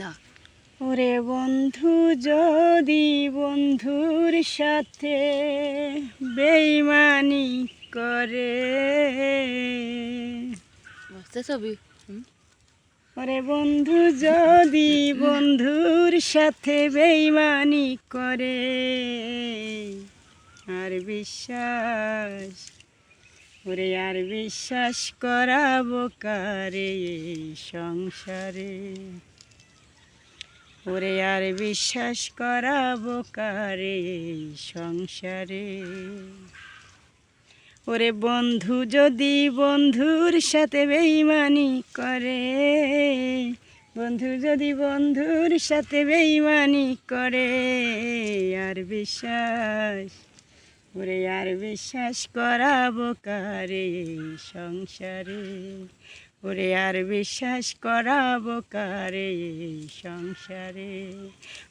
না। ওরে বন্ধু যদি বন্ধুর সাথে বেইমানি করে, ছবি ওরে বন্ধু যদি বন্ধুর সাথে বেইমানি করে, আর বিশ্বাস ওরে আর বিশ্বাস করাবো কারে এই সংসারে, ওরে আর বিশ্বাস করাবো কারে এই সংসারে। ওরে বন্ধু যদি বন্ধুর সাথে বেইমানি করে, বন্ধু যদি বন্ধুর সাথে বেইমানি করে, আর বিশ্বাস ওরে আর বিশ্বাস করাবো কারে এই সংসারে, ওরে আর বিশ্বাস করাবো কারে এই সংসারে।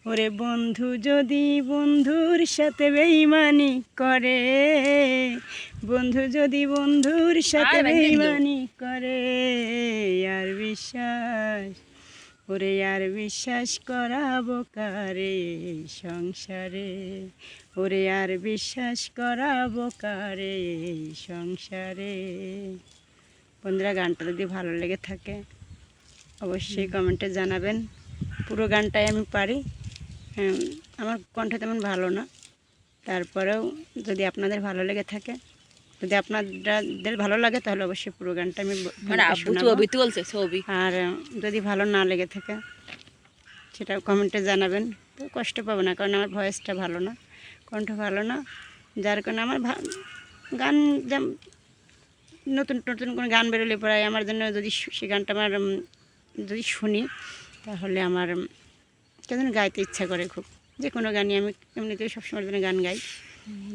ওরে বন্ধু যদি বন্ধুর সাথে বেইমানি করে, বন্ধু যদি বন্ধুর সাথে বেইমানি করে, আর বিশ্বাস ওরে আর বিশ্বাস করাবো কারে এই সংসারে, ওরে আর বিশ্বাস করাবো কারে এই সংসারে। বন্ধুরা, গানটা যদি ভালো লেগে থাকে অবশ্যই কমেন্টে জানাবেন। পুরো গানটাই আমি পারি, আমার কণ্ঠ তেমন ভালো না, তারপরেও যদি আপনাদের ভালো লেগে থাকে, যদি আপনাদের ভালো লাগে তাহলে অবশ্যই পুরো গানটা আমি শোনাবো। আর যদি ভালো না লেগে থাকে সেটা কমেন্টে জানাবেন। তো কষ্ট পাবো না, কারণ আমার ভয়েসটা ভালো না, কণ্ঠ ভালো না, যার কারণে আমার গান নতুন নতুন কোনো গান বেরোলে পরে আমার জন্য যদি সেই গানটা আমার যদি শুনি তাহলে আমার কেন গাইতে ইচ্ছা করে খুব। যে কোনো গানই আমি এমনিতেই সবসময় জন্য গান গাই,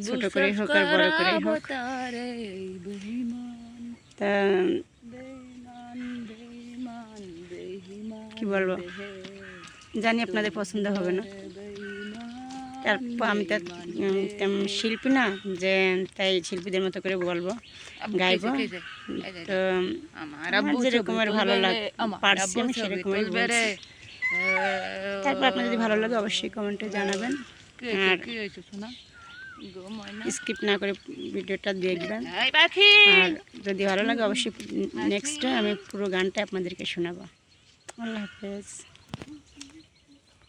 ছোটো করে হোক আর বড়ো করে হোক। তা কি বলবো, জানি আপনাদের পছন্দ হবে না, তারপর আমি তো শিল্পী না যে তাই শিল্পীদের মতো করে বলবো, গাইবো। তো আমার যেরকমের ভালো লাগে পারছি আমি সেরকমই বলছি। তারপর আপনার যদি ভালো লাগে অবশ্যই কমেন্টে জানাবেন, আর স্কিপ না করে ভিডিওটা দেখবেন। আর যদি ভালো লাগে অবশ্যই নেক্সট আমি পুরো গানটা আপনাদেরকে শোনাবো। আল্লাহ হাফেজ।